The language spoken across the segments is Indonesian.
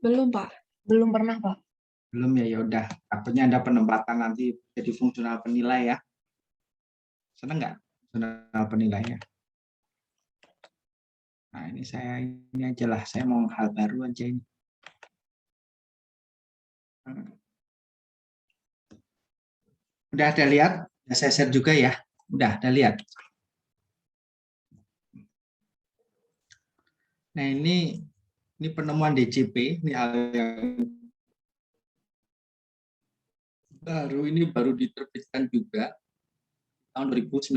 Belum, Pak. Belum pernah, Pak. Belum ya, ya udah. Takutnya ada penempatan nanti jadi fungsional penilai ya. Seneng nggak fungsional penilai ya? Nah ini saya ini aja lah. Saya mau hal baru aja ini. Udah ada lihat? Udah saya share juga ya. Udah ada lihat. Nah ini penemuan DJP. Ini hal yang baru, ini baru diterbitkan juga tahun 2019.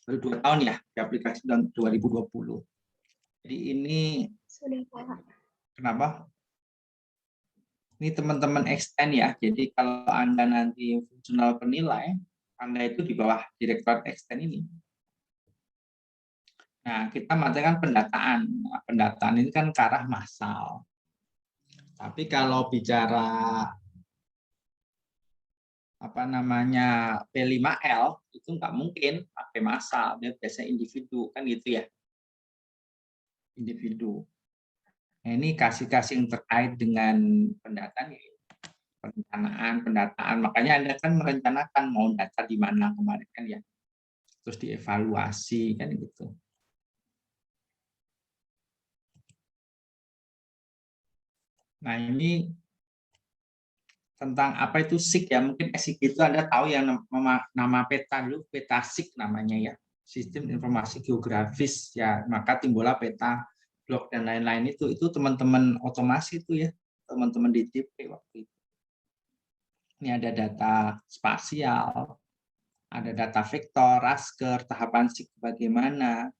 Baru 2 tahun ya di aplikasi tahun 2020. Jadi ini Sudah, Pak. kenapa? Ini teman-teman extend ya. Jadi kalau Anda nanti fungsional penilai, Anda itu di bawah Direktorat Extend ini. Nah, kita matikan pendataan. Nah, pendataan ini kan ke arah massal. Tapi kalau bicara apa namanya P5L itu nggak mungkin pakai massal, dia biasanya individu kan gitu ya. Individu. Nah, ini kasih-kasih yang terkait dengan pendataan ya. Pendataan. Makanya Anda kan merencanakan mau data di mana kemarin kan ya. Terus dievaluasi kan gitu. Nah, ini tentang apa itu SIG ya. Mungkin SIG itu Anda tahu yang nama peta dulu, peta SIG namanya ya. Sistem Informasi Geografis ya. Maka timbullah peta, blok dan lain-lain itu teman-teman otomasi itu ya. Teman-teman di DJP waktu itu. Ini ada data spasial, ada data vektor, raster, tahapan SIG bagaimana,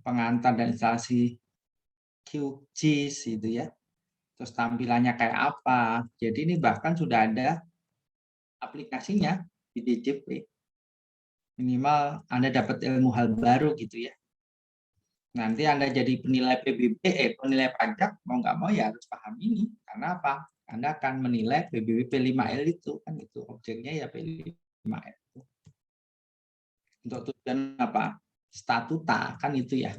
pengantar dan instalasi QGIS itu ya. Terus tampilannya kayak apa. Jadi ini bahkan sudah ada aplikasinya di DJP. Minimal Anda dapat ilmu hal baru gitu ya. Nanti Anda jadi penilai PBB, penilai pajak, mau nggak mau ya harus paham ini. Karena apa? Anda akan menilai PBB P5L itu, kan itu objeknya ya P5L. Untuk tujuan apa? Statuta, kan itu ya.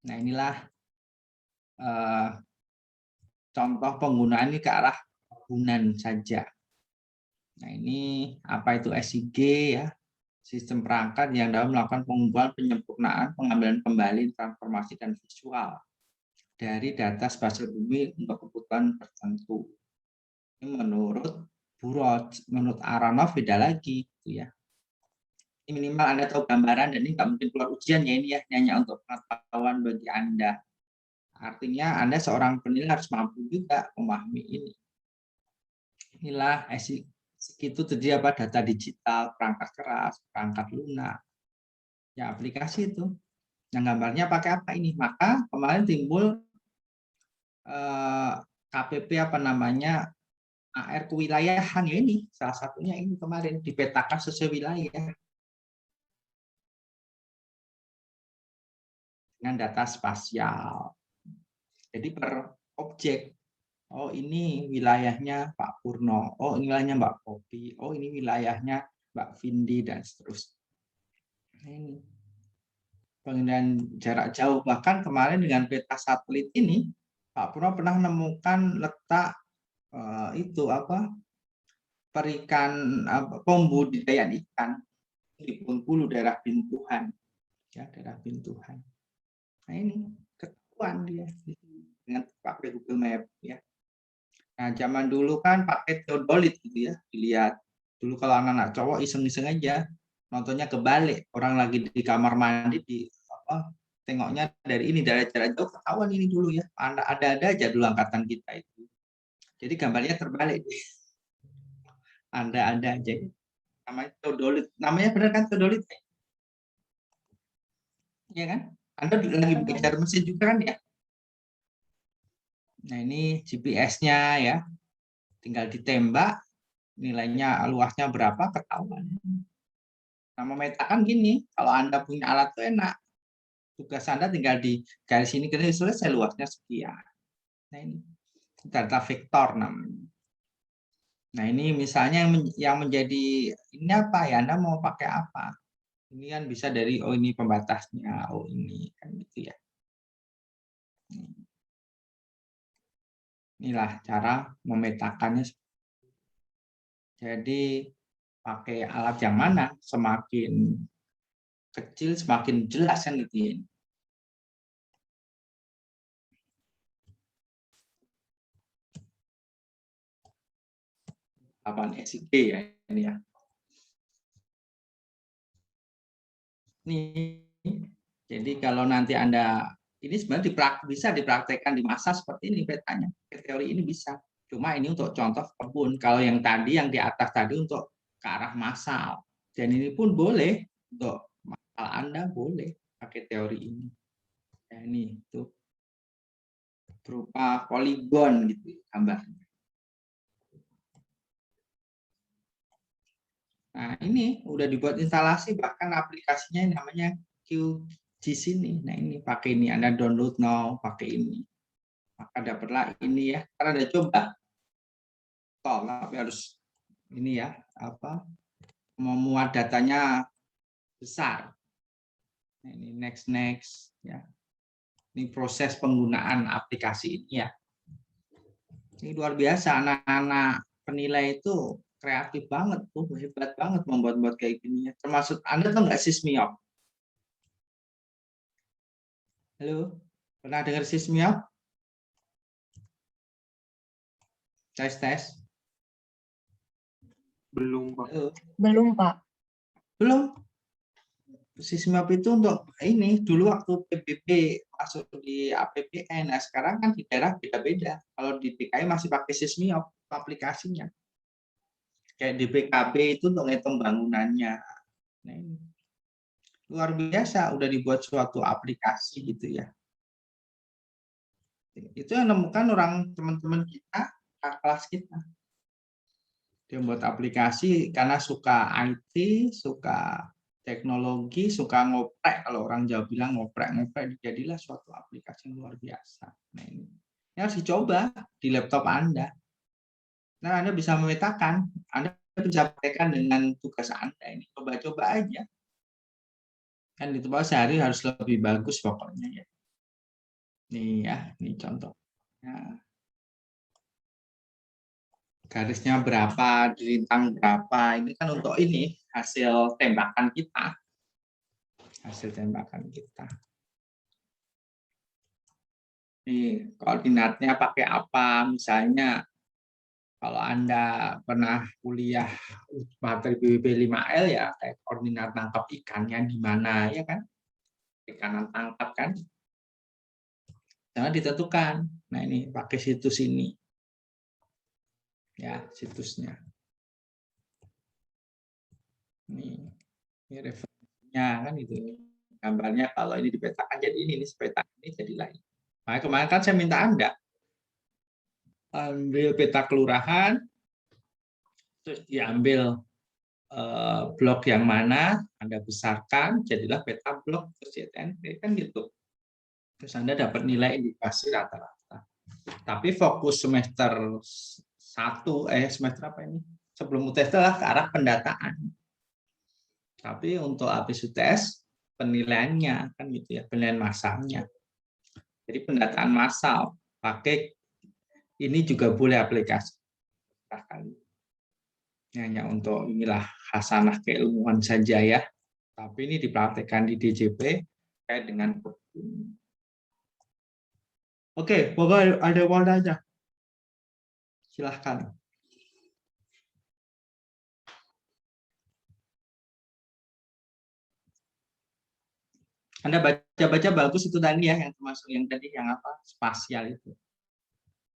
Nah inilah contoh penggunaan ini ke arah bangunan saja. Nah ini apa itu SIG ya, sistem perangkat yang dalam melakukan pengumpulan, penyempurnaan, pengambilan kembali, transformasi dan visual dari data spasial bumi untuk kebutuhan tertentu. Ini menurut Buroj, menurut Aronov beda lagi, gitu ya. Ini minimal Anda tahu gambaran dan ini nggak mungkin keluar ujian ya ini ya, hanya untuk pengetahuan bagi Anda. Artinya Anda seorang penilai harus mampu juga memahami ini. Inilah SIG itu terdiri apa? Data digital, perangkat keras, perangkat lunak, ya aplikasi itu. Yang gambarnya pakai apa ini? Maka kemarin timbul KPP apa namanya AR kewilayahan ya ini salah satunya ini kemarin dipetakan sesuai wilayah dengan data spasial. Jadi per objek. Oh ini wilayahnya Pak Purno. Oh ini wilayahnya Mbak Popi. Oh ini wilayahnya Mbak Vindi dan seterusnya. Ini pengendalian jarak jauh. Bahkan kemarin dengan peta satelit ini Pak Purno pernah menemukan letak itu apa perikan pembudidayaan ikan di Bengkulu daerah Bintuhan ya daerah Bintuhan. Nah ini ketahuan dia dengan pakai Google Map ya. Nah zaman dulu kan pakai teodolit gitu ya dilihat dulu kalau anak-anak cowok iseng-iseng aja nontonnya kebalik orang lagi di kamar mandi di apa tengoknya dari ini dari jarak jauh ketahuan ini dulu ya ada aja dulu angkatan kita itu. Jadi gambarnya terbalik. Ada aja. Namanya teodolit. Namanya benar kan teodolit? Iya kan? Anda lagi belajar mesin juga kan ya? Nah ini GPS-nya ya. Tinggal ditembak, nilainya luasnya berapa ketahuan. Nah memetakan gini, kalau Anda punya alat itu enak. Tugas Anda tinggal di garis ini selesai luasnya sekian. Nah ini data vektor namanya. Nah ini misalnya yang menjadi ini apa ya? Anda mau pakai apa? Ini kan bisa dari oh ini pembatasnya, oh ini kan gitu ya. Inilah cara memetakannya. Jadi pakai alat yang mana? Semakin kecil semakin jelas kan gitu ya. Apaan SIG ya ini ya. Nih, jadi kalau nanti Anda ini sebenarnya bisa dipraktekkan di masa seperti ini petanya. Teori ini bisa. Cuma ini untuk contoh kebun. Kalau yang tadi yang di atas tadi untuk ke arah massal. Dan ini pun boleh untuk massal Anda boleh pakai teori ini. Nah, ini tuh berupa poligon gitu gambarnya. Nah, ini udah dibuat instalasi, bahkan aplikasinya namanya QG sini. Nah, ini pakai ini, Anda download now, pakai ini. Maka dapatlah ini ya. Karena ada coba, tapi harus ini ya, apa memuat datanya besar. Nah, ini next ya. Ini proses penggunaan aplikasi ini ya. Ini luar biasa, anak-anak penilai itu kreatif banget tuh, hebat banget membuat kayak gini ya. Termasuk Anda tuh nggak Sysmiop? Halo, pernah dengar Sysmiop? Tes. Belum, Pak. Halo. Belum, Pak. Belum. Sysmiop itu untuk ini dulu waktu PBB masuk di APBN. Nah, sekarang kan di daerah beda-beda. Kalau di DKI masih pakai Sysmiop aplikasinya. Kayak di PKB itu untuk ngitung bangunannya. Nah, ini luar biasa udah dibuat suatu aplikasi gitu ya. Itu yang nemukan orang teman-teman kita, kakak kelas kita. Dia buat aplikasi karena suka IT, suka teknologi, suka ngoprek. Kalau orang Jawa bilang ngoprek, jadilah suatu aplikasi yang luar biasa. Nah, ini harus dicoba di laptop Anda. Nah, Anda bisa memetakan, Anda bisa praktekkan dengan tugas Anda ini. Coba-coba aja. Kan itu sehari harus lebih bagus pokoknya ya. Nih ya, ini contoh. Nah, garisnya berapa, dirintang berapa, ini kan untuk ini hasil tembakan kita. Ini koordinatnya pakai apa, misalnya kalau Anda pernah kuliah materi BWB 5L ya, kayak koordinat tangkap ikannya di mana ya kan, ikanan tangkap kan, jangan ditentukan. Nah, ini pakai situs ini ya, situsnya ini referensinya kan itu gambarnya. Kalau ini dipetakan jadi ini peta ini jadi lain. Nah, kemarin kan saya minta Anda ambil peta kelurahan, terus diambil blok yang mana, Anda besarkan, jadilah peta blok terus JTNP kan gitu. Terus Anda dapat nilai indikasi rata-rata. Tapi fokus semester 1, semester apa ini? Sebelum UTS adalah ke arah pendataan. Tapi untuk habis UTS penilaiannya kan gitu ya, penilaian massalnya. Jadi pendataan massal pakai ini juga boleh aplikasi. Ini hanya untuk inilah hasanah keilmuan saja ya. Tapi ini dipraktekkan di DJP terkait dengan kebun. Oke, pokoknya ada mau nanya. Silahkan. Anda baca-baca bagus itu tadi ya, yang termasuk yang tadi yang apa spasial itu.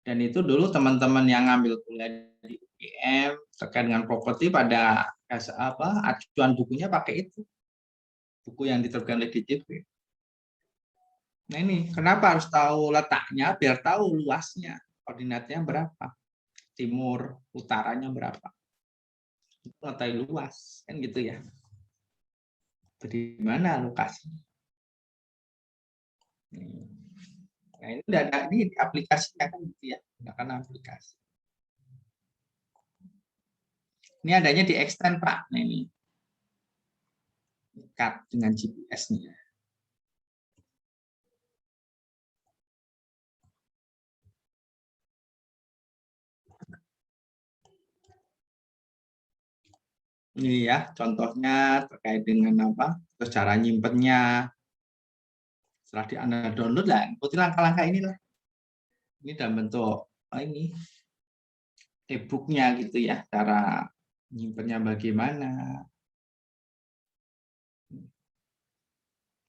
Dan itu dulu teman-teman yang ngambil kuliah di UGM terkait dengan properti pada acuan bukunya pakai itu. Buku yang diterbitkan oleh DJP. Nah, ini kenapa harus tahu letaknya biar tahu luasnya, koordinatnya berapa. Timur, utaranya berapa. Itu mengetahui luas, kan gitu ya. Di mana lokasinya? Nah, ini udah ada di aplikasinya kan gitu ya, gunakan aplikasi. Ini adanya di extend Pak, nah ini dekat dengan GPS-nya. Ini ya, contohnya terkait dengan apa? Terus cara nyimpennya. Setelah Anda download lah, ikuti langkah-langkah inilah. Ini dalam bentuk ini e-booknya gitu ya, cara nyimpennya bagaimana.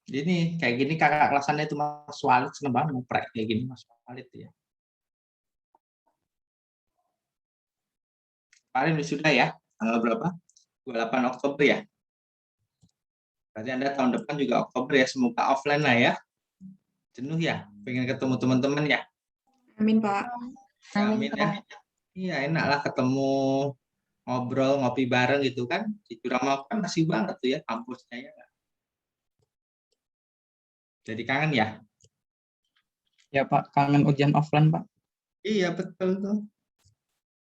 Ini kayak gini kakak kelasannya itu Mas Walid seneng banget ngoprek kayak gini Mas Walid ya. Kemarin sudah ya, tanggal berapa? 28 Oktober ya. Berarti Anda tahun depan juga Oktober ya, semoga offline lah ya. Jenuh ya, pengen ketemu teman-teman ya. Amin, Pak. Ya, Amin, amin ya. Pak. Iya, enak lah ketemu ngobrol, ngopi bareng gitu kan. Di Curamau kan masih banget tuh ya kampusnya ya. Jadi kangen ya? Ya Pak, kangen ujian offline Pak. Iya, betul tuh.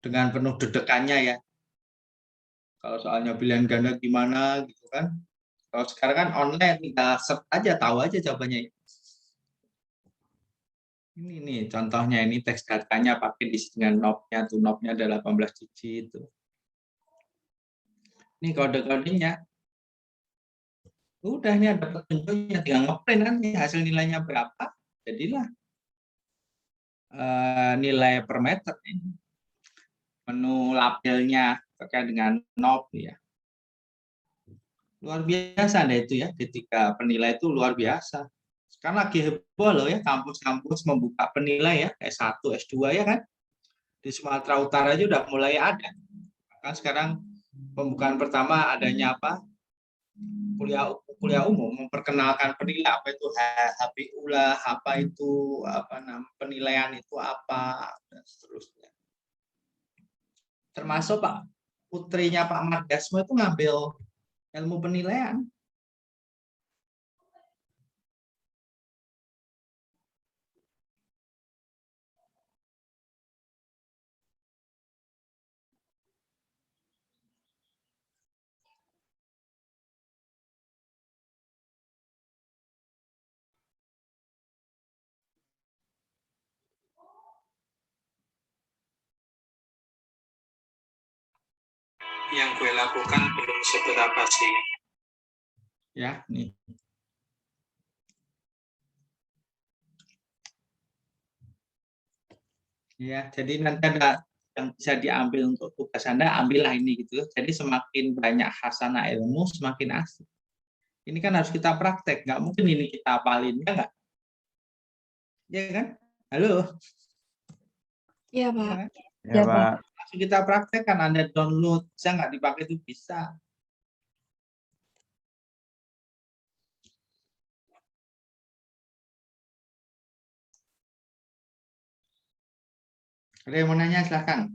Dengan penuh deg-degannya ya. Kalau soalnya pilihan ganda gimana gitu kan. Kalau sekarang kan online, tinggal search aja, tahu aja jawabannya. Ini nih contohnya, ini teks datanya pakai di dengan knob-nya tuh, knob-nya ada 18 digit itu. Ini kode-kodenya. Udah ini ada petunjuknya, tinggal ngeprint nanti hasil nilainya berapa, jadilah nilai per meter ini. Menu labelnya terkait dengan knob ya. Luar biasa deh itu ya, ketika penilai itu luar biasa. Sekarang lagi heboh loh ya, kampus-kampus membuka penilai ya, S1, S2 ya kan. Di Sumatera Utara aja udah mulai ada. Kan sekarang pembukaan pertama adanya apa? Kuliah umum memperkenalkan penilai apa itu HPU lah, apa itu penilaian itu apa dan seterusnya. Termasuk Pak putrinya Pak Margasmo itu ngambil ilmu penilaian. Yang gue lakukan belum seberapa sih. Ya, nih. Ya, jadi nanti ada yang bisa diambil untuk tugas Anda, ambillah ini gitu. Jadi semakin banyak hasanah ilmu, semakin asik. Ini kan harus kita praktek, nggak mungkin ini kita hafalin, ya nggak? Ya kan? Halo? Iya, Pak. Ya, kan? Ya Pak. Langsung kita praktekkan, Anda download, bisa nggak dipakai itu bisa. Ada yang mau nanya, silakan.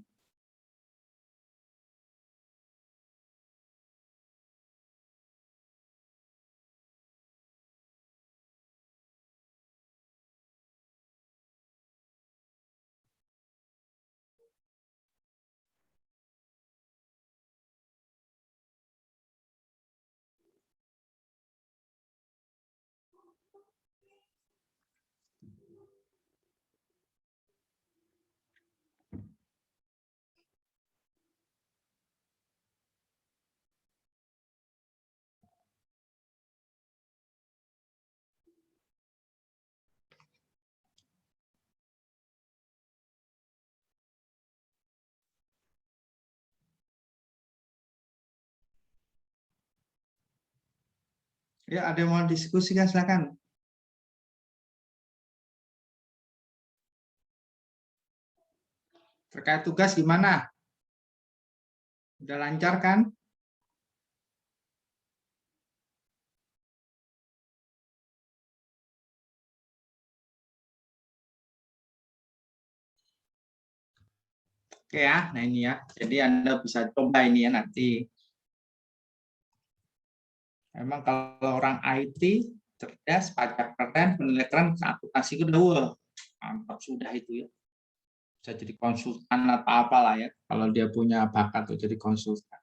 Ya, ada yang mau diskusikan, silakan. Terkait tugas gimana? Udah lancar kan? Oke ya, nah ini ya. Jadi Anda bisa coba ini ya nanti. Emang kalau orang IT, cerdas, pajak keren, penelitian, akuntansi kedua. Mantap sudah itu ya. Bisa jadi konsultan atau apalah ya. Kalau dia punya bakat untuk jadi konsultan.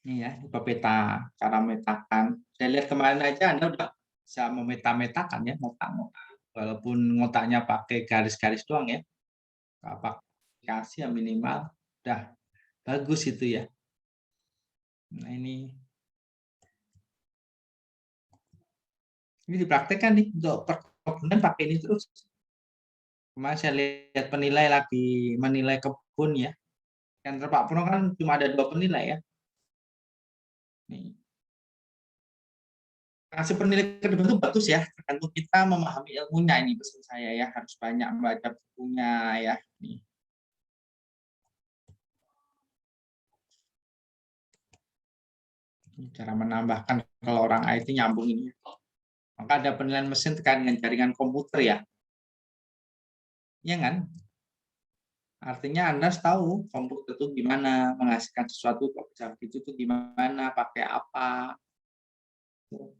Ini ya, ini peta, cara memetakan. Saya lihat kemarin aja Anda udah bisa memeta-metakan ya, ngotak-ngotak. Walaupun ngotaknya pakai garis-garis doang ya. Aplikasi yang minimal udah bagus itu ya. Nah, ini dipraktekkan nih untuk perkebunan pakai ini terus. Kemarin saya lihat penilai lagi menilai kebun ya. Kantor Pak Purno kan cuma ada 2 penilai ya. Nih. Hasil penilai kedua itu bagus ya, tergantung kita memahami ilmunya ini pesan saya ya, harus banyak membaca bukunya ya. Nih. Ini cara menambahkan kalau orang IT nyambung ini. Maka ada penilaian mesin terkait dengan jaringan komputer ya. Iya kan? Artinya Anda harus tahu komputer itu gimana, menghasilkan sesuatu kok bisa begitu itu gimana, pakai apa.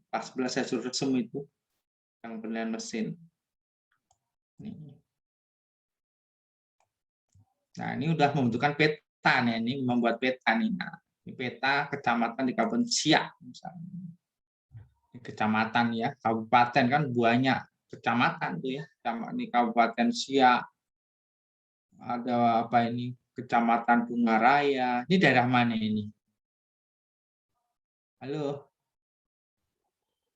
Pas sebelah saya suruh semua itu yang penilaian mesin. Nah, ini udah membentukkan peta nih, ini membuat peta nih. Nah, ini peta kecamatan di Kabupaten Siak misalnya. Ini kecamatan ya, kabupaten kan banyak kecamatan tuh ya. Di Kabupaten Siak ada apa ini? Kecamatan Bungaraya. Ini daerah mana ini? Halo.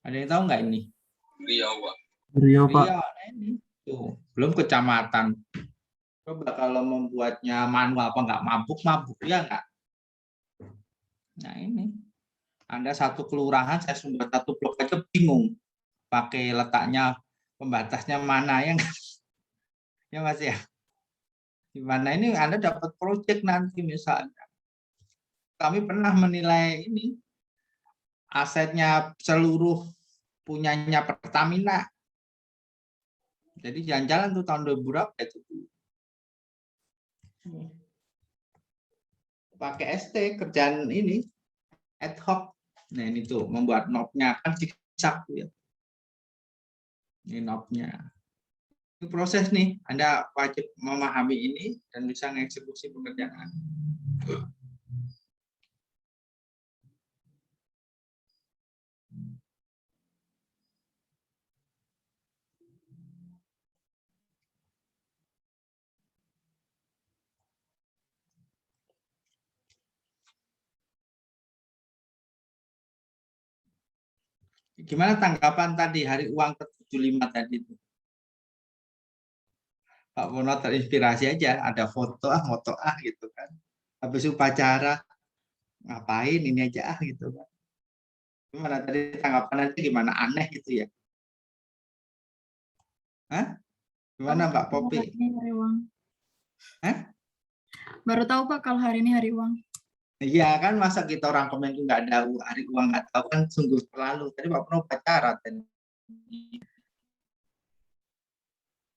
Ada yang tahu nggak ini? Riau, Pak. Rio, Pak. Iya, ini tuh belum kecamatan. Coba kalau membuatnya manual apa nggak mabuk ya nggak? Nah ini, Anda satu kelurahan, saya membuat satu blok aja bingung. Pakai letaknya, pembatasnya mana ya nggak? Ya Mas ya? Di mana ini Anda dapat proyek nanti misalnya. Kami pernah menilai ini, asetnya seluruh punyanya Pertamina. Jadi jalan-jalan tuh tahun 2000 berapa itu? Pakai ST kerjaan ini ad hoc. Nah ini tuh membuat knob-nya kan zigzag tuh ya. Ini knob-nya. Itu proses nih, Anda wajib memahami ini dan bisa mengeksekusi pekerjaan. Gimana tanggapan tadi hari uang ke-75 tadi itu? Pak Mono terinspirasi aja, ada foto gitu kan. Habis upacara ngapain ini aja gitu kan. Gimana tadi tanggapan nanti gimana, aneh gitu ya? Hah? Gimana Mbak Popi? Hari ini hari uang. Hah? Baru tahu Pak kalau hari ini hari uang. Iya kan, masa kita orang komen itu nggak ada hari uang nggak tahu kan sungguh terlalu. Tadi Pak Mono upacara tadi.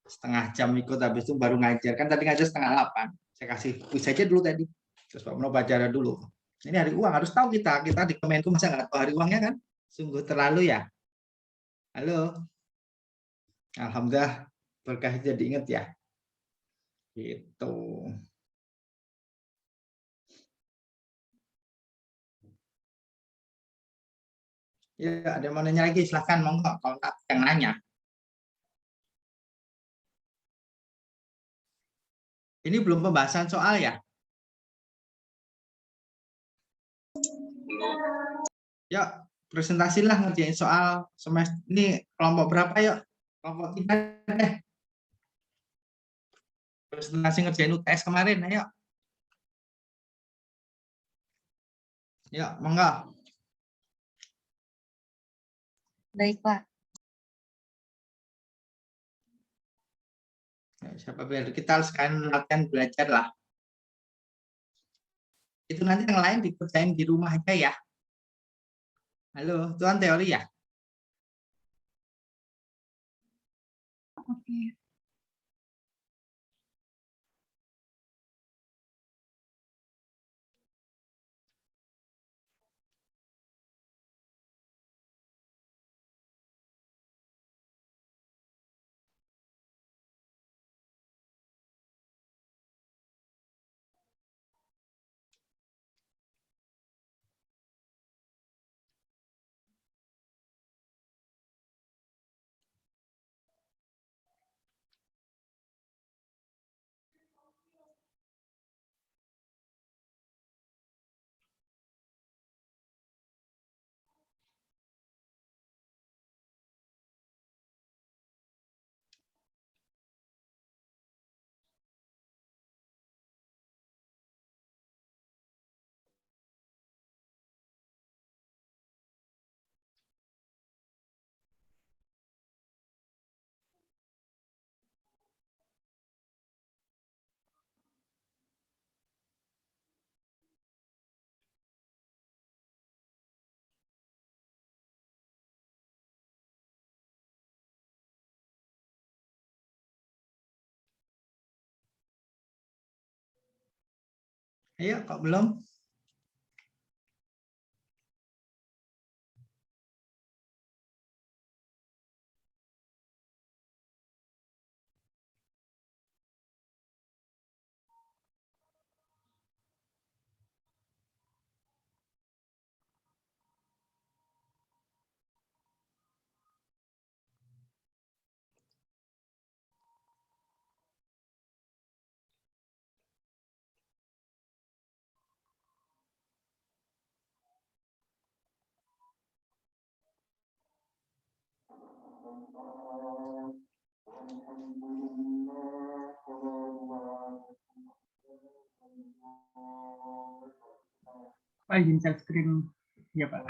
Setengah jam ikut, habis itu baru ngajar kan, tadi ngajar setengah 8, saya kasih kuis aja dulu tadi, terus Pak Mono baca dulu. Ini hari uang harus tahu, kita di Kemenku masa nggak tahu hari uangnya kan, sungguh terlalu ya. Halo, alhamdulillah berkah jadi inget ya gitu. Ya ada yang mau nanya lagi silahkan, monggo kalau tak yang nanya. Ini belum pembahasan soal ya. Belum. Yuk, presentasilah ngerjain soal semester ini, kelompok berapa yuk? Kelompok 3 deh. Presentasi ngerjain UTS kemarin, ayo. Yuk, monggo. Baik, Pak. Siapa biar kita sekalian latihan belajar lah. Itu nanti yang lain dikerjain di rumah aja ya. Halo, Tuan teori ya? Oke. Ayo, kok belum? Pak, izin share screen. Ya, Pak.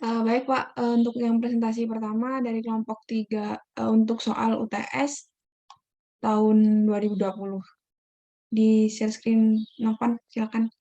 Baik Pak, untuk yang presentasi pertama dari kelompok 3 untuk soal UTS tahun 2020. Di share screen Novan, silakan.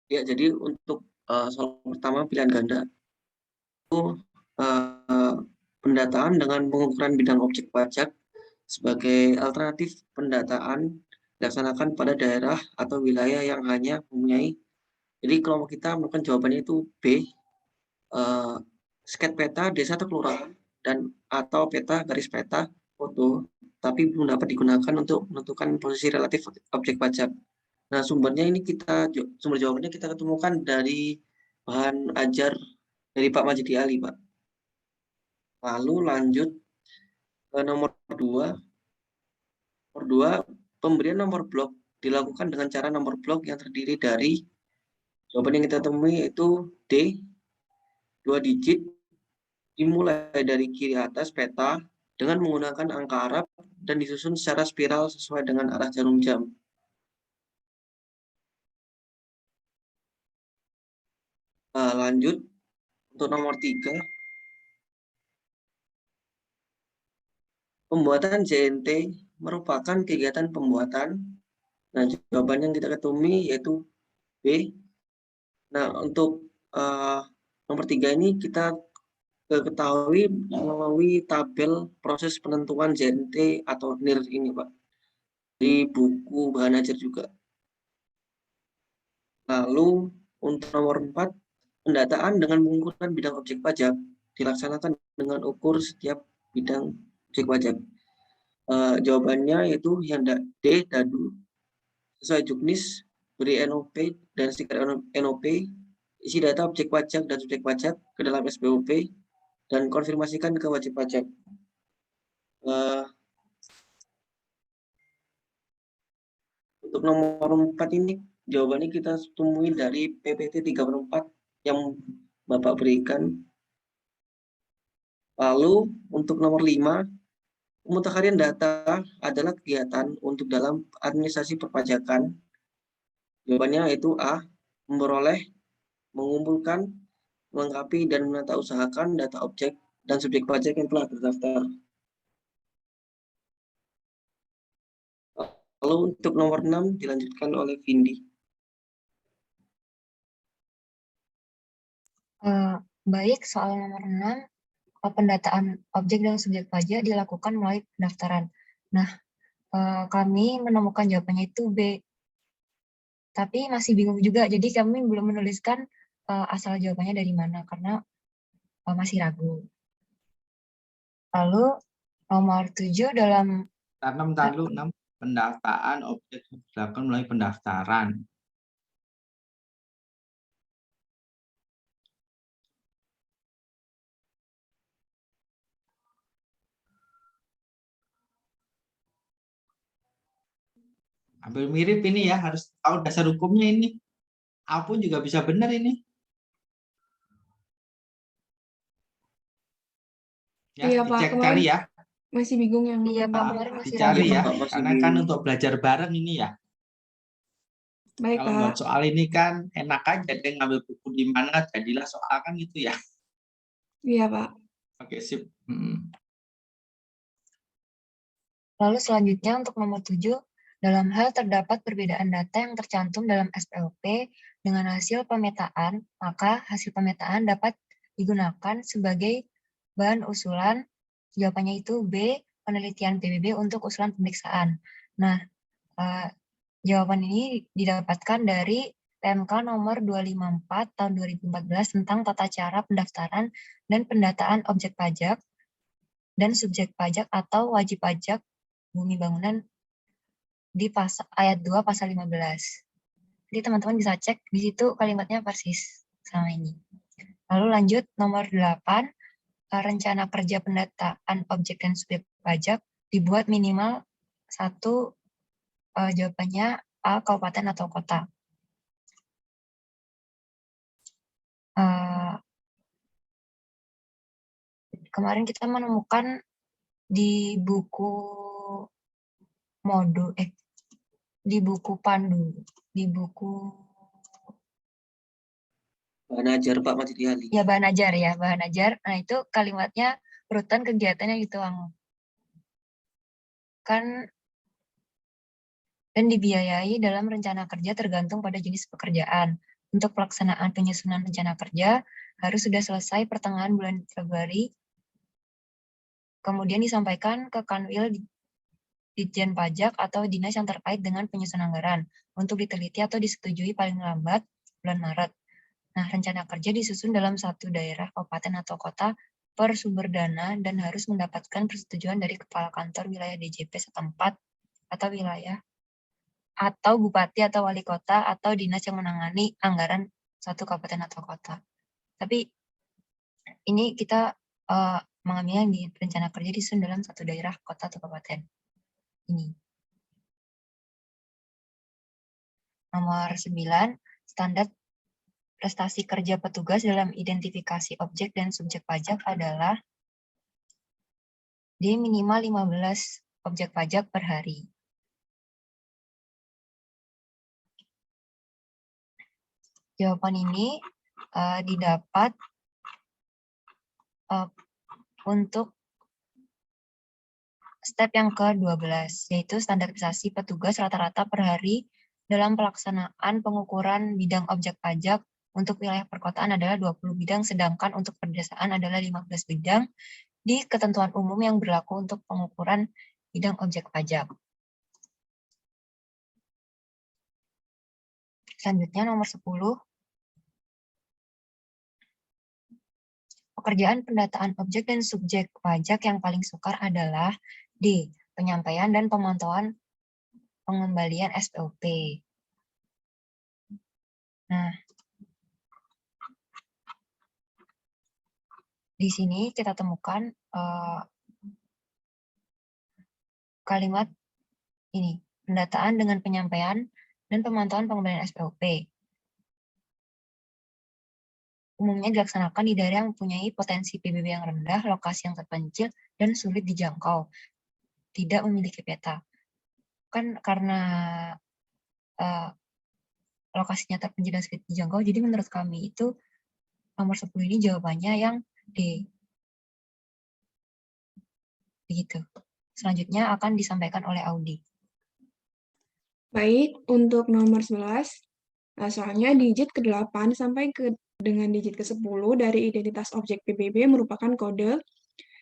Ya, jadi untuk soal pertama pilihan ganda itu pendataan dengan pengukuran bidang objek pajak sebagai alternatif pendataan dilaksanakan pada daerah atau wilayah yang hanya mempunyai. Jadi kelompok kita melakukan jawabannya itu B, sket peta desa atau kelurahan dan atau peta garis peta foto, tapi belum dapat digunakan untuk menentukan posisi relatif objek pajak. Nah, sumber jawabannya kita ketemukan dari bahan ajar dari Pak Majidi Ali, Pak. Lalu lanjut ke nomor 2. Nomor 2, pemberian nomor blok dilakukan dengan cara nomor blok yang terdiri dari jawaban yang kita temui yaitu D, 2 digit, dimulai dari kiri atas peta dengan menggunakan angka Arab dan disusun secara spiral sesuai dengan arah jarum jam. Lanjut, untuk nomor 3, pembuatan JNT merupakan kegiatan pembuatan. Nah, jawaban yang kita ketumi yaitu B. Nah, untuk nomor 3 ini kita ketahui melalui tabel proses penentuan JNT atau NIR ini, Pak. Di buku bahan ajar juga. Lalu untuk nomor 4, pendataan dengan pengumpulan bidang objek pajak dilaksanakan dengan ukur setiap bidang objek pajak. Jawabannya yaitu yang D, dadu. Sesuai juknis, beri NOP dan stiker NOP, isi data objek pajak dan subjek pajak ke dalam SPOP, dan konfirmasikan ke wajib pajak. Untuk nomor 4 ini, jawabannya kita temui dari PPT 34 yang Bapak berikan. Lalu untuk nomor 5, pemutakhiran data adalah kegiatan untuk dalam administrasi perpajakan. Jawabannya yaitu A, memperoleh, mengumpulkan, melengkapi, dan menata usahakan data objek dan subjek pajak yang telah terdaftar. Lalu untuk nomor 6 dilanjutkan oleh Vindi. Baik, soal nomor 6, pendataan objek dan subjek pajak dilakukan melalui pendaftaran. Nah, kami menemukan jawabannya itu B. Tapi masih bingung juga, jadi kami belum menuliskan asal jawabannya dari mana, karena masih ragu. Lalu, nomor 7 dalam... Bentar dulu, 6. Pendataan objek dilakukan melalui pendaftaran. Hampir mirip ini ya, harus tahu dasar hukumnya ini. Apun juga bisa benar ini. Ya, Iya, Pak, dicek kemarin kali ya. masih bingung yang Iya, Pak, Nah, kemarin masih dicari ragu. ya, Pak, masih karena kan bingung. untuk belajar bareng ini ya. baik, Kalau Pak. buat soal ini kan enak aja deh ngambil buku di mana jadilah soal kan gitu ya. Iya, Pak. Oke, sip. Lalu selanjutnya untuk nomor 7, dalam hal terdapat perbedaan data yang tercantum dalam SPOP dengan hasil pemetaan, maka hasil pemetaan dapat digunakan sebagai bahan usulan. Jawabannya itu B, penelitian PBB untuk usulan pemeriksaan. Nah, jawaban ini didapatkan dari PMK nomor 254 tahun 2014 tentang tata cara pendaftaran dan pendataan objek pajak dan subjek pajak atau wajib pajak bumi bangunan di ayat 2 pasal 15. Jadi teman-teman bisa cek di situ kalimatnya persis sama ini. Lalu lanjut nomor 8, rencana kerja pendataan objek dan subjek pajak dibuat minimal 1, jawabannya A, kabupaten atau kota. Kemarin kita menemukan di buku modul, di buku pandu, di buku Bahan ajar, Pak, Mati Diali. ya bahan ajar ya, bahan ajar. Nah itu kalimatnya urutan kegiatannya dituang. Kan dan dibiayai dalam rencana kerja tergantung pada jenis pekerjaan. Untuk pelaksanaan penyusunan rencana kerja harus sudah selesai pertengahan bulan Februari. Kemudian disampaikan ke Kanwil Ditjen Pajak atau dinas yang terkait dengan penyusunan anggaran untuk diteliti atau disetujui paling lambat bulan Maret. Nah, rencana kerja disusun dalam satu daerah, kabupaten atau kota per sumber dana dan harus mendapatkan persetujuan dari kepala kantor wilayah DJP setempat atau wilayah atau bupati atau wali kota atau dinas yang menangani anggaran suatu kabupaten atau kota. Tapi ini kita mengambil di rencana kerja disusun dalam satu daerah, kota atau kabupaten. Ini. Nomor 9, standar prestasi kerja petugas dalam identifikasi objek dan subjek pajak adalah D minimal 15 objek pajak per hari. Jawaban ini didapat untuk step yang ke-12, yaitu standarisasi petugas rata-rata per hari dalam pelaksanaan pengukuran bidang objek pajak. Untuk wilayah perkotaan adalah 20 bidang, sedangkan untuk perdesaan adalah 15 bidang di ketentuan umum yang berlaku untuk pengukuran bidang objek pajak. Selanjutnya nomor 10. Pekerjaan pendataan objek dan subjek pajak yang paling sukar adalah D. Penyampaian dan pemantauan pengembalian SPOP. Nah, di sini kita temukan kalimat ini, pendataan dengan penyampaian dan pemantauan pengembalian SPOP. Umumnya dilaksanakan di daerah yang mempunyai potensi PBB yang rendah, lokasi yang terpencil, dan sulit dijangkau. Tidak memiliki peta. Kan karena lokasinya terpencil dan sulit dijangkau, jadi menurut kami itu nomor 10 ini jawabannya yang D. Begitu. Selanjutnya akan disampaikan oleh Audi. Baik, untuk nomor 11, soalnya digit ke-8 sampai dengan digit ke-10 dari identitas objek PBB merupakan kode.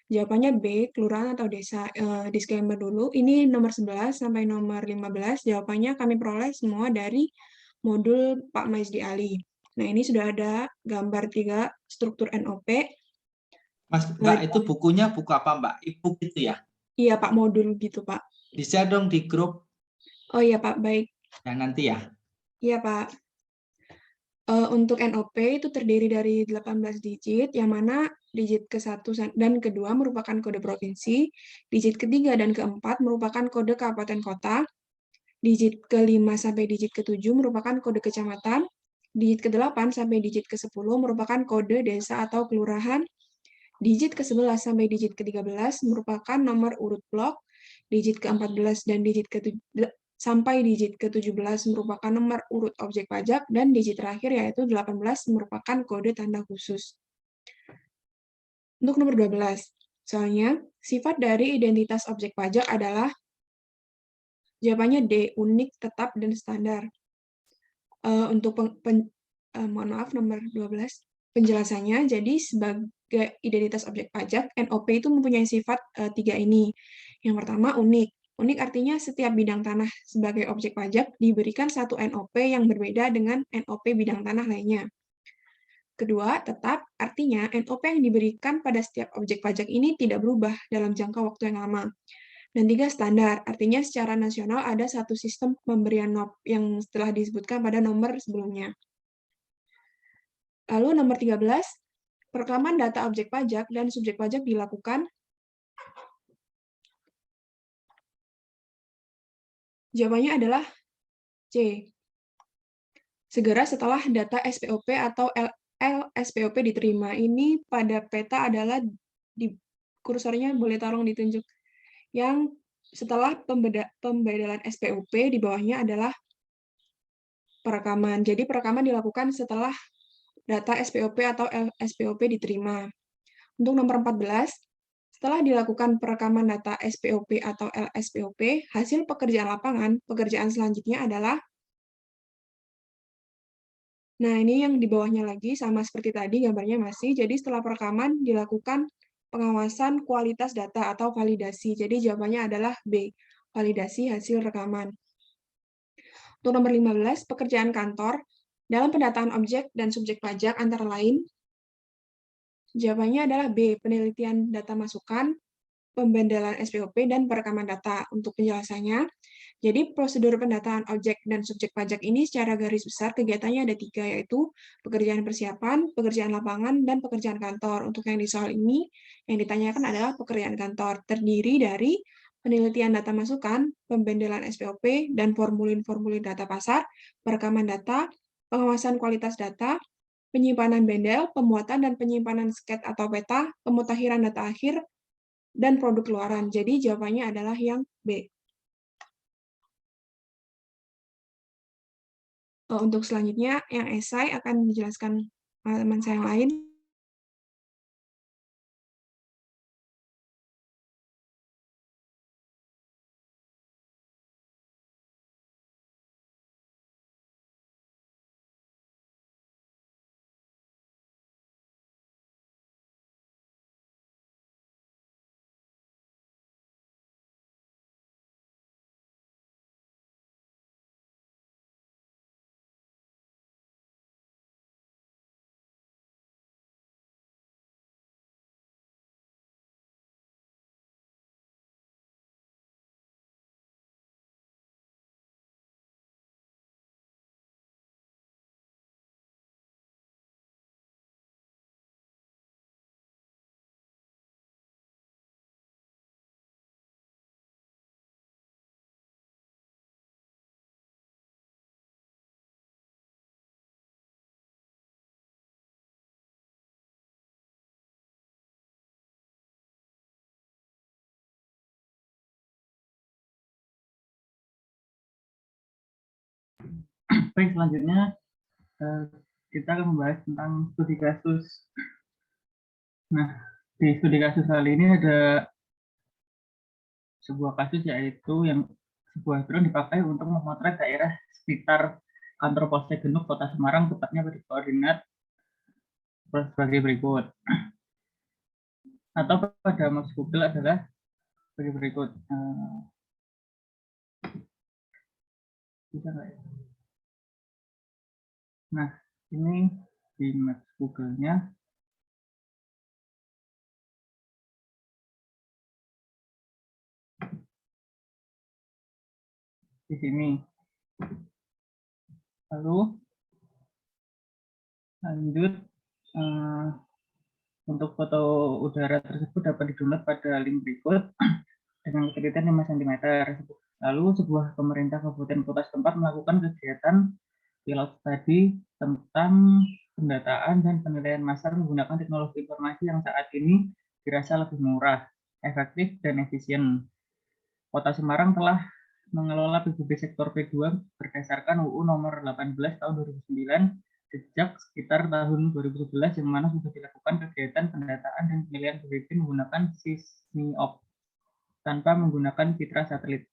Jawabannya B, kelurahan atau desa. Disclaimer dulu, ini nomor 11 sampai nomor 15, jawabannya kami peroleh semua dari modul Pak Maisdi Ali. Nah, ini sudah ada gambar 3 struktur NOP. Mbak, itu bukunya buku apa, Mbak? E-book itu ya? Iya, Pak, modul gitu, Pak. Bisa dong di grup. Oh iya, Pak, baik. Ya, nanti ya. Iya, Pak. Untuk NOP itu terdiri dari 18 digit, yang mana digit ke-1 dan ke-2 merupakan kode provinsi, digit ke-3 dan ke-4 merupakan kode kabupaten kota, digit ke-5 sampai digit ke-7 merupakan kode kecamatan, digit ke-8 sampai digit ke-10 merupakan kode desa atau kelurahan, digit ke-11 sampai digit ke-13 merupakan nomor urut blok, digit ke-14 dan digit sampai digit ke-17 merupakan nomor urut objek pajak, dan digit terakhir yaitu 18 merupakan kode tanda khusus. Untuk nomor 12, soalnya sifat dari identitas objek pajak adalah jawabannya D, unik, tetap, dan standar. Untuk mohon maaf, nomor 12, penjelasannya, jadi sebagai identitas objek pajak, NOP itu mempunyai sifat 3 ini. Yang pertama, unik. Unik artinya setiap bidang tanah sebagai objek pajak diberikan satu NOP yang berbeda dengan NOP bidang tanah lainnya. Kedua, tetap artinya NOP yang diberikan pada setiap objek pajak ini tidak berubah dalam jangka waktu yang lama. Dan 3, standar, artinya secara nasional ada satu sistem pemberian NOP yang setelah disebutkan pada nomor sebelumnya. Lalu nomor 13, perekaman data objek pajak dan subjek pajak dilakukan. Jawabannya adalah C. Segera setelah data SPOP atau LSPOP diterima. Ini pada peta adalah, di kursornya boleh tolong ditunjuk. Yang setelah pembedalan SPOP, di bawahnya adalah perekaman. Jadi perekaman dilakukan setelah data SPOP atau LSPOP diterima. Untuk nomor 14, setelah dilakukan perekaman data SPOP atau LSPOP, hasil pekerjaan lapangan, pekerjaan selanjutnya adalah, nah ini yang di bawahnya lagi, sama seperti tadi gambarnya masih, jadi setelah perekaman dilakukan pengawasan kualitas data atau validasi. Jadi jawabannya adalah B, validasi hasil rekaman. Untuk nomor 15, pekerjaan kantor dalam pendataan objek dan subjek pajak antara lain. Jawabannya adalah B, penelitian data masukan, pembendalan SPOP, dan perekaman data. Untuk penjelasannya, jadi prosedur pendataan objek dan subjek pajak ini secara garis besar kegiatannya ada 3, yaitu pekerjaan persiapan, pekerjaan lapangan, dan pekerjaan kantor. Untuk yang di soal ini, yang ditanyakan adalah pekerjaan kantor, terdiri dari penelitian data masukan, pembendalan SPOP, dan formulir-formulir data pasar, perekaman data, pengawasan kualitas data, penyimpanan bendel, pemuatan dan penyimpanan sket atau peta, pemutakhiran data akhir, dan produk keluaran. Jadi jawabannya adalah yang B. Untuk selanjutnya, yang esai akan dijelaskan teman saya yang lain. Baik, selanjutnya kita akan membahas tentang studi kasus. Nah, di studi kasus kali ini ada sebuah kasus, yaitu yang sebuah drone dipakai untuk memotret daerah sekitar kantor Polsek Genuk, Kota Semarang, tepatnya pada koordinat sebagai berikut. Atau pada maps Google adalah sebagai berikut. Bisa nggak ya? Nah, ini di maps Google-nya. Di sini. Lalu lanjut, untuk foto udara tersebut dapat di-download pada link berikut dengan keterangan 5 cm. Lalu sebuah pemerintah kabupaten kota setempat melakukan kegiatan pilot study tentang pendataan dan penilaian massal menggunakan teknologi informasi yang saat ini dirasa lebih murah, efektif, dan efisien. Kota Semarang telah mengelola PBB sektor P2 berdasarkan UU nomor 18 tahun 2009 sejak sekitar tahun 2011, yang mana sudah dilakukan kegiatan pendataan dan penilaian PBB menggunakan SysMiOp tanpa menggunakan citra satelit.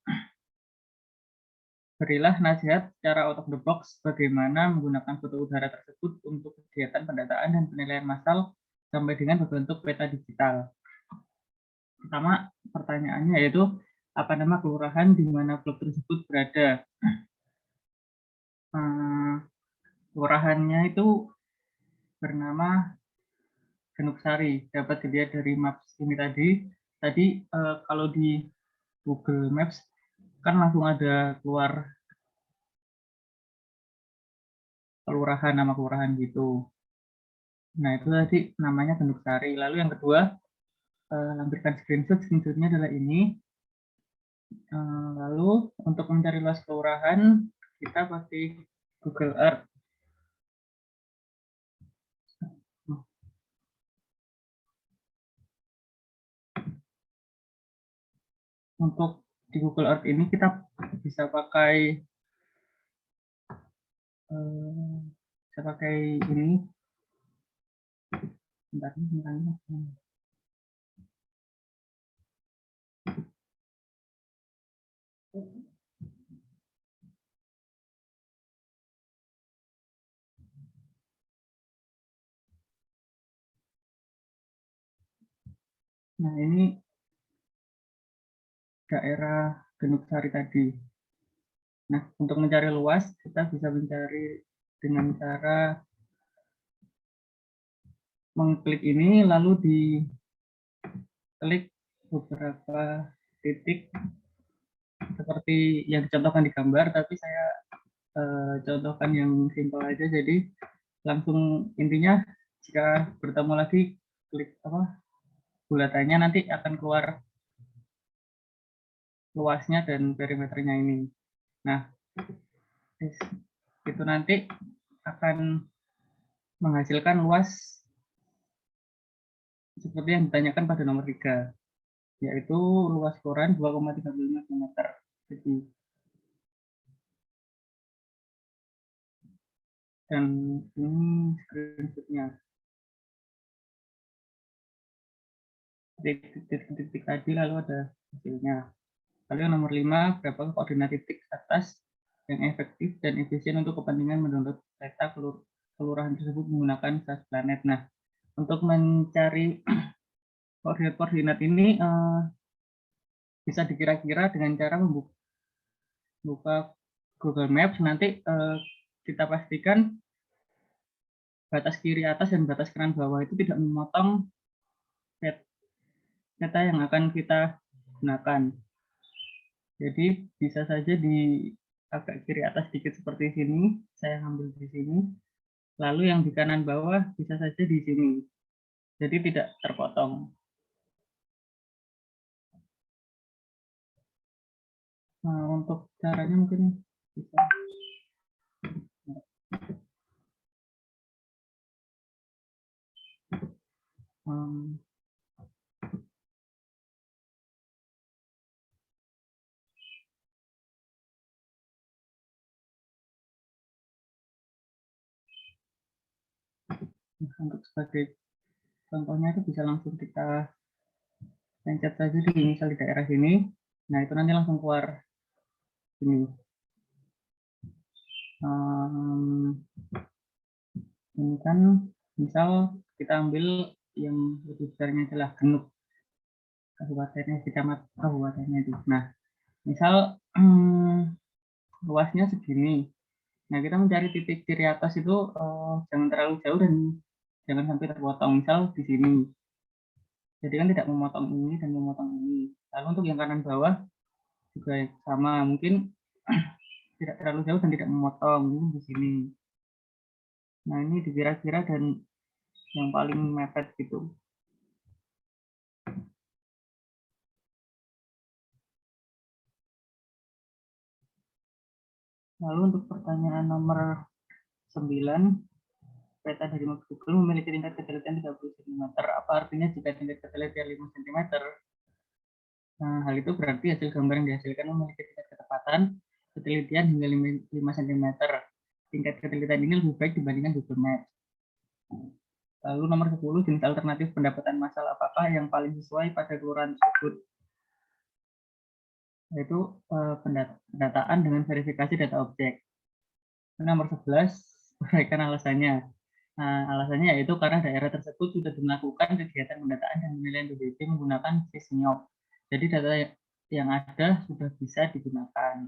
Berilah nasihat secara out of the box bagaimana menggunakan foto udara tersebut untuk kegiatan pendataan dan penilaian massal sampai dengan berbentuk peta digital. Pertama, pertanyaannya yaitu, apa nama kelurahan di mana blok tersebut berada? Kelurahannya itu bernama Genuk Sari. Dapat dilihat dari maps ini tadi. Tadi kalau di Google Maps kan langsung ada keluar kelurahan, nama kelurahan gitu. Nah, itu tadi namanya Genuk Sari. Lalu yang kedua, lampirkan screenshotnya adalah ini. Lalu untuk mencari luas kelurahan, kita pakai Google Earth. Untuk di Google Earth ini kita bisa pakai ini. Bentar, nah, ini daerah Genuk Sari tadi. Nah, untuk mencari luas, kita bisa mencari dengan cara mengklik ini, lalu diklik beberapa titik seperti yang dicontohkan di gambar, tapi saya contohkan yang simpel aja. Jadi langsung intinya jika bertemu lagi, klik bulatannya, nanti akan keluar luasnya dan perimeternya ini. Nah, itu nanti akan menghasilkan luas seperti yang ditanyakan pada nomor 3, yaitu luas kelurahan 2,35 km. Jadi Dan ini screenshotnya. Titik-titik tadi lalu ada hasilnya. Lalu yang nomor 5, berapa koordinat titik atas yang efektif dan efisien untuk kepentingan mendownload peta kelurahan tersebut menggunakan SAS Planet. Nah, untuk mencari koordinat ini bisa dikira-kira dengan cara membuka Google Maps. Nanti kita pastikan batas kiri atas dan batas kanan bawah itu tidak memotong peta yang akan kita gunakan. Jadi bisa saja di agak kiri atas sedikit seperti sini, saya ambil di sini. Lalu yang di kanan bawah bisa saja di sini. Jadi tidak terpotong. Nah, untuk caranya mungkin bisa. Untuk sebagai contohnya itu bisa langsung kita pencet saja di misal di daerah sini. Nah, itu nanti langsung keluar ini. Ini kan misal kita ambil yang lebih besarnya adalah Genuk, kabupatennya, kecamatan kabupatennya itu. Nah, misal luasnya segini. Nah, kita mencari titik kiri atas itu jangan terlalu jauh dan jangan sampai terpotong. Misal di sini. Jadi kan tidak memotong ini dan memotong ini. Lalu untuk yang kanan bawah juga sama, mungkin tidak terlalu jauh dan tidak memotong, mungkin di sini. Nah, ini dikira-kira dan yang paling mepet gitu. Lalu untuk pertanyaan nomor 9, peta dari Google memiliki tingkat ketelitian 30 cm. Apa artinya jika tingkat ketelitian 5 cm? Nah, hal itu berarti hasil gambar yang dihasilkan memiliki tingkat ketepatan ketelitian hingga 5 cm. Tingkat ketelitian ini lebih baik dibandingkan Google Maps. Lalu nomor 10, jenis alternatif pendapatan massal apakah yang paling sesuai pada kelurahan tersebut? Yaitu pendataan dengan verifikasi data objek. Nomor 11, uraikan alasannya. Nah, alasannya yaitu karena daerah tersebut sudah melakukan kegiatan pendataan dan penilaian PDB menggunakan SISNIOP. Jadi data yang ada sudah bisa digunakan.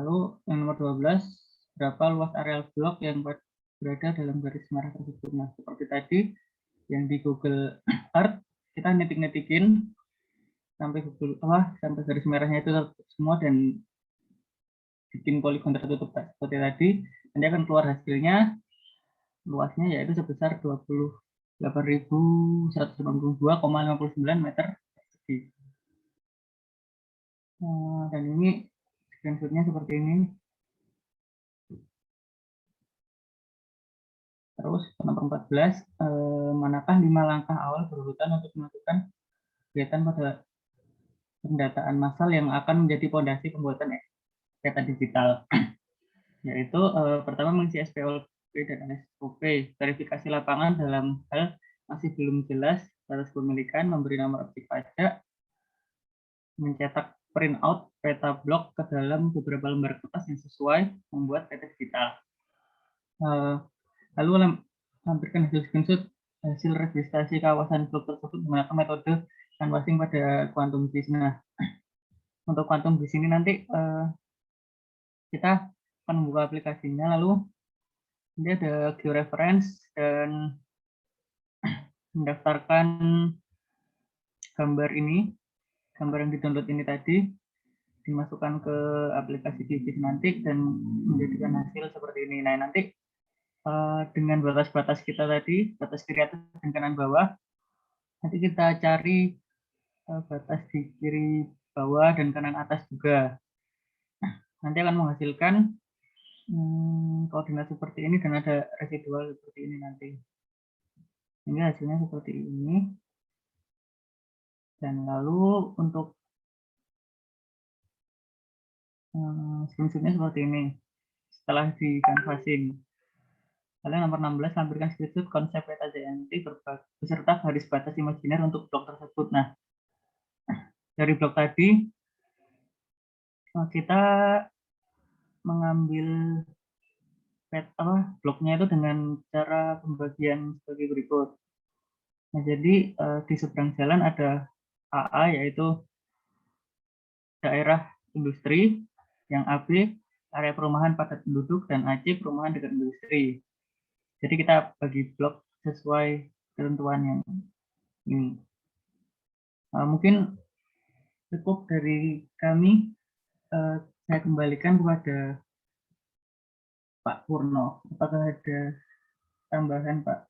Lalu yang nomor 12, berapa luas areal blok yang berada dalam garis merah tersebut? Nah, seperti tadi yang di Google Earth kita ngetik-ngetikin sampai sampai garis merahnya itu semua dan bikin poligon tertutup seperti tadi, nanti akan keluar hasilnya luasnya yaitu sebesar 28.182,59 meter persegi. Dan ini screenshotnya seperti ini. Terus nomor 14, manakah 5 langkah awal berurutan untuk melakukan kegiatan pada pendataan massal yang akan menjadi fondasi pembuatan peta digital? Yaitu pertama mengisi SPOP dan SOP, verifikasi lapangan dalam hal masih belum jelas status kepemilikan, memberi nomor objek pajak, mencetak printout peta blok ke dalam beberapa lembar kertas yang sesuai, membuat peta digital. Lalu lampirkan hasil screenshot hasil registrasi kawasan blok tersebut menggunakan metode canvassing pada quantum GIS. Nah, untuk quantum GIS ini nanti kita akan membuka aplikasinya, lalu ini ada georeference dan mendaftarkan gambar ini, gambar yang di-download ini tadi, dimasukkan ke aplikasi GIS nanti dan menjadikan hasil seperti ini. Nah, nanti dengan batas-batas kita tadi, batas kiri atas dan kanan bawah, nanti kita cari batas di kiri bawah dan kanan atas juga. Nanti akan menghasilkan koordinat seperti ini dan ada residual seperti ini nanti. Ini hasilnya seperti ini. Dan lalu untuk screenshot-nya seperti ini. Setelah di-canvasin. Lalu nomor 16, lampirkan screenshot konsep peta JNT beserta garis batas imajiner untuk blok tersebut. Nah, dari blok tadi, kita mengambil bloknya itu dengan cara pembagian sebagai berikut. Nah, jadi di seberang jalan ada AA, yaitu daerah industri, yang AB area perumahan padat penduduk, dan AC perumahan dekat industri. Jadi kita bagi blok sesuai ketentuan yang ini. Mungkin cukup dari kami. Saya kembalikan kepada Pak Purno. Apakah ada tambahan, Pak?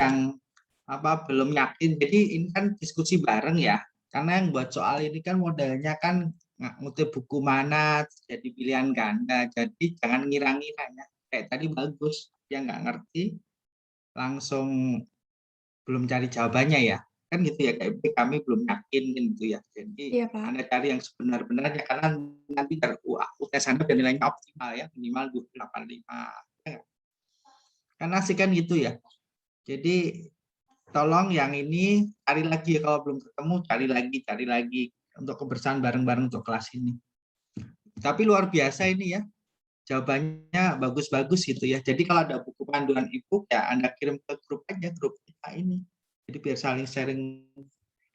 Yang belum yakin. Jadi ini kan diskusi bareng ya. Karena yang buat soal ini kan modelnya kan ngutip buku mana jadi pilihan ganda. Jadi jangan ngira-ngira ya. Kayak tadi bagus, dia nggak ngerti langsung belum cari jawabannya ya. Kan gitu ya, kayak kami belum yakin gitu ya. Jadi Iya, Pak. Anda cari yang sebenar-benarnya karena nanti UTS Anda dan nilainya optimal ya, minimal 285. Ya, karena sih kan gitu ya. Jadi tolong yang ini cari lagi ya, kalau belum ketemu cari lagi untuk kebersamaan bareng-bareng untuk kelas ini. Tapi luar biasa ini ya, jawabannya bagus-bagus gitu ya. Jadi kalau ada buku panduan e-book ya Anda kirim ke grup aja, grup kita ini. Jadi biar saling sharing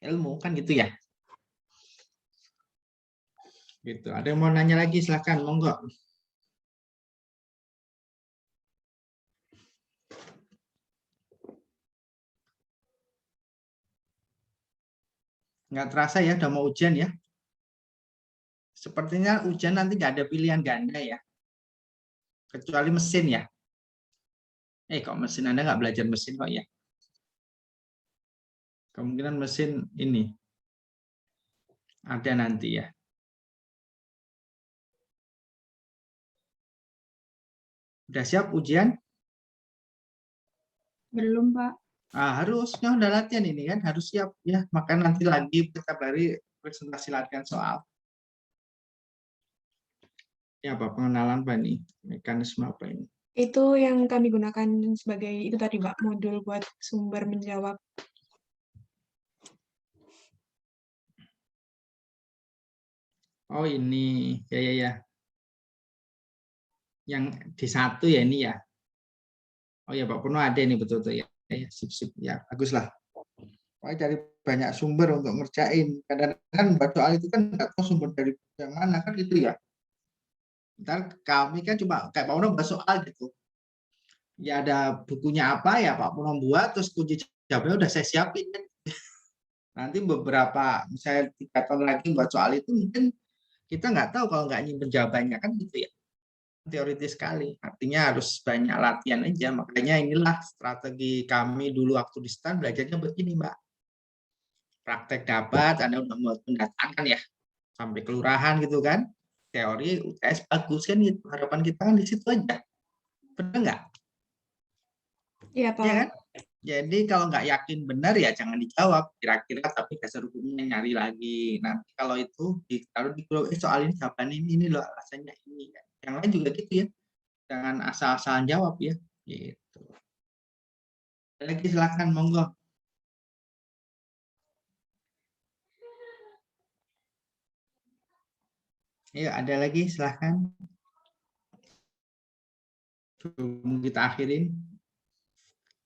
ilmu kan gitu ya. Gitu. Ada yang mau nanya lagi silakan, monggo. Nggak terasa ya, udah mau ujian ya. Sepertinya ujian nanti nggak ada pilihan ganda ya. Kecuali mesin ya. Kok mesin Anda nggak belajar mesin kok ya? Kemungkinan mesin ini ada nanti ya. Udah siap ujian? Belum, Pak. Harusnya udah latihan ini kan, harus siap ya. Maka nanti lagi kita beri presentasi latihan soal. Ya, apa pengenalan Pak nih? Mekanisme apa ini? Itu yang kami gunakan sebagai itu tadi, Pak, modul buat sumber menjawab. Oh ini, ya. Yang di satu ya ini ya. Oh ya Pak Purno ada ini betul-betul ya. Sip. Ya, bagus lah. Pokoknya cari banyak sumber untuk ngerjain. Kadang-kadang buat soal itu kan nggak tahu sumber dari yang mana kan gitu ya. Ntar kami kan cuma kayak Pak Purno buat soal gitu. Ya ada bukunya apa ya Pak Purno buat, terus kunci jawabnya udah saya siapin kan. Nanti beberapa, misalnya 3 tahun lagi buat soal itu mungkin kita nggak tahu kalau nggak nyimpen jawabannya kan gitu ya. Teoritis sekali, artinya harus banyak latihan aja. Makanya inilah strategi kami dulu waktu di STAN belajarnya begini Mbak. Praktek dapat, Anda udah membuat pendataan kan ya, sampai kelurahan gitu kan. Teori UTS bagus kan gitu. Harapan kita kan di situ aja. Benar nggak? Iya, Pak. Iya kan? Jadi kalau nggak yakin benar ya jangan dijawab. Kira-kira tapi dasar hukumnya nyari lagi. Nanti kalau itu ditaruh di grup, soal ini jawaban ini loh alasannya ini. Yang lain juga gitu ya. Jangan asal-asalan jawab ya. Gitu. Lagi silakan monggo. Ayo ada lagi silakan. Sebelum kita akhirin.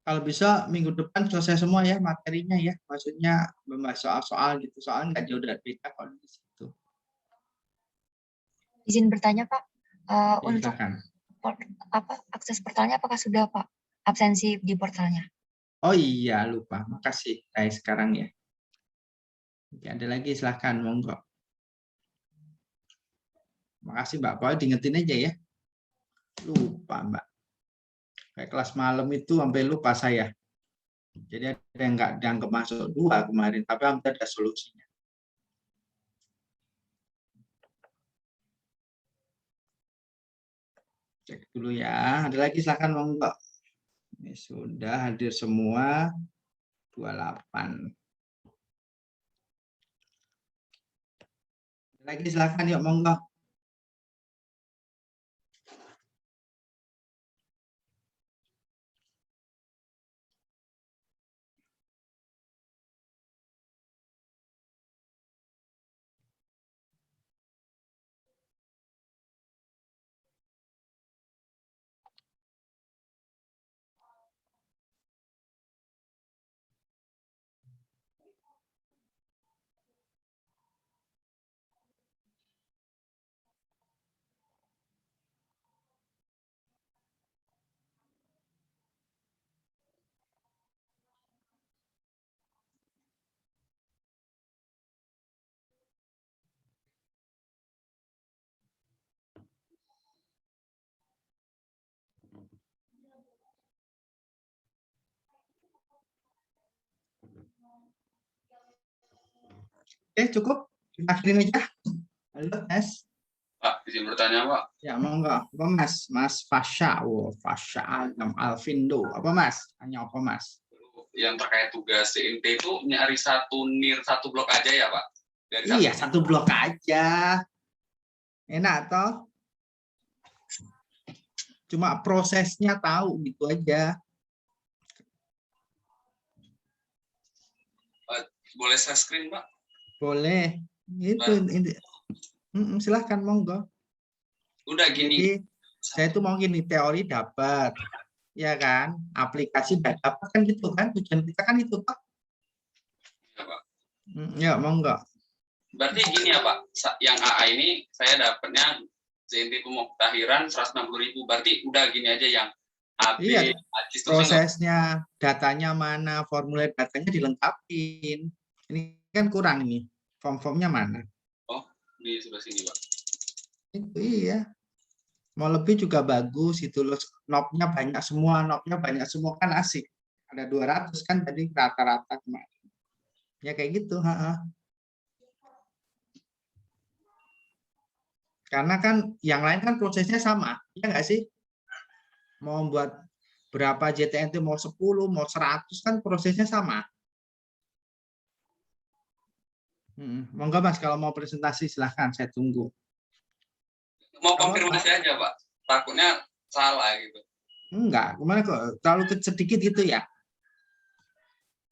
Kalau bisa minggu depan selesai semua ya materinya ya. Maksudnya membahas soal-soal gitu. Soalnya nggak jauh dari beda kalau di situ. Izin bertanya Pak, untuk Silakan. akses portalnya apakah sudah Pak? Absensi di portalnya. Oh iya lupa. Makasih. Kayak sekarang ya. Oke, ada lagi silakan monggo. Makasih Mbak. Pokoknya diingetin aja ya. Lupa Mbak. Kayak kelas malam itu sampai lupa saya. Jadi ada yang nggak dianggap masuk 2 kemarin, tapi hampir ada solusinya. Cek dulu ya. Ada lagi silakan monggo. Ini sudah hadir semua 28. Lagi silakan yuk, monggo. Oke, cukup. Kita akhirin aja. Halo, Mas. Pak, izin bertanya, Pak. Ya, monggo. Apa, Mas? Mas Fasya. Fasya Adam Alvindo. Apa, Mas? Tanya apa, Mas? Yang terkait tugas CNT itu nyari satu NIR satu blok aja ya, Pak? Dari Iya, satu blok aja. Enak toh? Cuma prosesnya tahu gitu aja. Boleh saya screen, Pak? Boleh. Itu silahkan monggo. Udah gini. Jadi saya tuh mau gini, teori dapat, ya kan? Aplikasi dapat kan gitu kan? Tujuan kita kan itu, Pak. Ya, Pak. Ya, monggo. Berarti gini ya, Pak. Yang AA ini saya dapatnya CNT pemuktahiran 160.000. Berarti udah gini aja yang AB, Iya, ACIS, prosesnya, datanya mana, formulir datanya dilengkapin. Ini kan kurang ini. Form-formnya mana? Oh, di sebelah sini, Pak. Itu iya. Mau lebih juga bagus itu loh. Knobnya banyak semua kan asik. Ada 200 kan tadi rata-rata kemarin. Ya kayak gitu, Karena kan yang lain kan prosesnya sama, ya nggak sih? Mau buat berapa JTNT, mau 10, mau 100 kan prosesnya sama. Monggo Mas, kalau mau presentasi silahkan, saya tunggu. Mau konfirmasi aja, Pak. Takutnya salah gitu. Enggak, kemana kok terlalu sedikit gitu ya?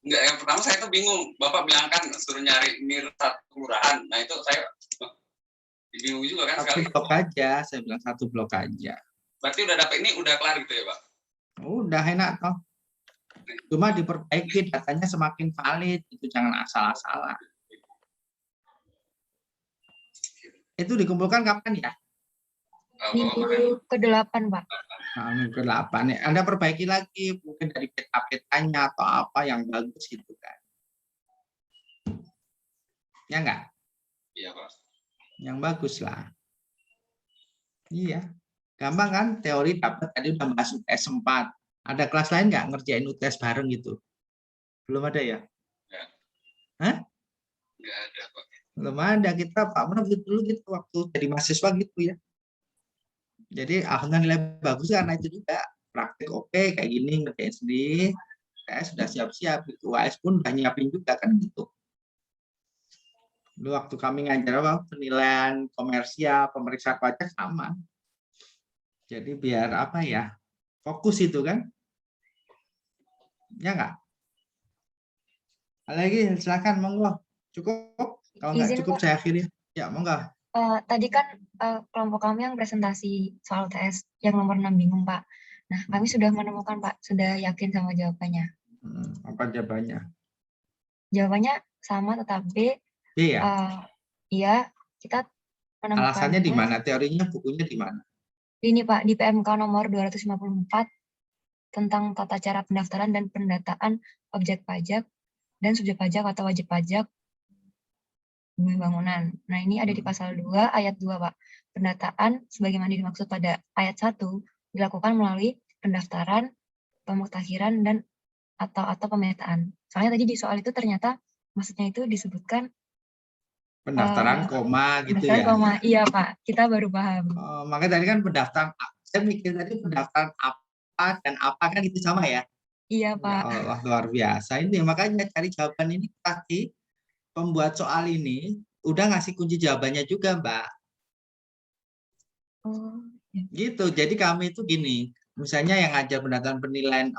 Enggak, yang pertama saya tuh bingung. Bapak bilang kan suruh nyari NIR satu kelurahan. Nah itu saya bingung juga kan. Satu blok aja, saya bilang satu blok aja. Berarti udah dapet ini, udah kelar gitu ya, Pak? Udah enak toh. Cuma diperbaiki datanya semakin valid, itu jangan asal-asalan. Itu dikumpulkan kapan ya? Minggu ke-8, Pak. Nah, minggu ke-8 ya. Anda perbaiki lagi, mungkin dari peta-petanya atau apa yang bagus gitu kan. Ya enggak? Iya, Pak. Yang bagus lah. Iya. Gampang kan? Teori dapat tadi udah bahas UTS 4. Ada kelas lain nggak ngerjain UTS bareng gitu? Belum ada ya? Nggak. Hah? Nggak ada, Pak. Belum ada. Kita Pak Mana dulu gitu waktu jadi mahasiswa gitu ya. Jadi alhamdulillah nilai bagus karena itu juga. Praktik oke kayak gini ngerjain sendiri. Saya sudah siap-siap gitu. UAS pun udah nyiapin juga kan gitu. Dulu waktu kami ngajar apa penilaian komersial, pemeriksaan pajak sama. Jadi biar apa ya? Fokus itu kan? Ya enggak? Lagi silakan monggo. Cukup? Kalau enggak cukup saya akhiri. Ya, monggo. Tadi kan kelompok kami yang presentasi soal UTS yang nomor 6 bingung, Pak. Nah, kami sudah menemukan, Pak. Sudah yakin sama jawabannya. Apa jawabannya? Jawabannya sama, tetapi Iya. Iya, kita menemukan. Alasannya di mana? Teorinya, bukunya di mana? Ini, Pak, di PMK nomor 254 tentang tata cara pendaftaran dan pendataan objek pajak dan subjek pajak atau wajib pajak bumi bangunan. Nah, ini ada di pasal 2 ayat 2, Pak. Pendataan sebagaimana dimaksud pada ayat 1 dilakukan melalui pendaftaran, pemuktahiran dan atau pemetaan. Soalnya tadi di soal itu ternyata maksudnya itu disebutkan pendaftaran koma gitu ya. Koma. Iya, Pak. Kita baru paham. Makanya tadi kan pendaftaran, saya mikir tadi pendaftaran apa dan apa kan itu sama ya. Iya, Pak. Ya Allah, luar biasa. Ini makanya cari jawaban ini tadi pembuat soal ini udah ngasih kunci jawabannya juga, Mbak. Oh, ya. Gitu. Jadi kami itu gini, misalnya yang ngajar pendataan penilaian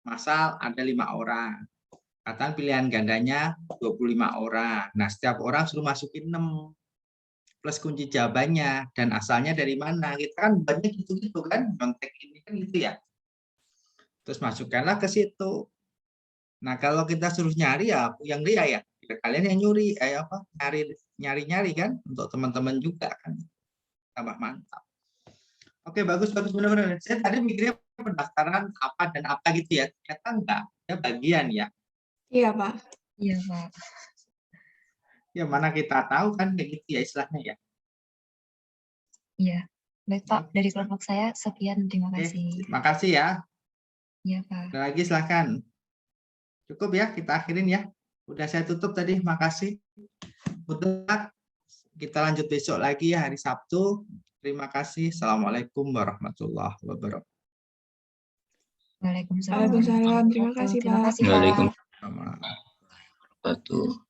massal ada 5 orang. Katakan pilihan gandanya 25 orang. Nah, setiap orang suruh masukin 6 plus kunci jawabannya dan asalnya dari mana. Kita kan banyak gitu-gitu kan, kontek ini kan gitu ya. Terus masukkanlah ke situ. Nah, kalau kita suruh nyari ya yang dia ya. Kalian yang nyuri nyari kan untuk teman-teman juga kan. Tambah mantap. Oke, bagus benar-benar. Saya tadi mikirnya pendaftaran apa dan apa gitu ya. Ternyata enggak, ya bagian ya. Iya, Pak. Iya, Pak. Ya mana kita tahu kan kayak gitu ya istilahnya ya. Iya. Baik, Pak. Dari kelompok saya sekian. Terima Oke, kasih. terima kasih ya. Iya, Pak. Ada lagi silahkan. Cukup ya, kita akhirin ya. Udah saya tutup tadi, makasih. Mutlak, kita lanjut besok lagi ya, hari Sabtu. Terima kasih. Assalamualaikum warahmatullahi wabarakatuh. Waalaikumsalam. Waalaikumsalam. Terima kasih, Terima Pak. kasih, Pak. Waalaikumsalam Sama. warahmatullahi wabarakatuh.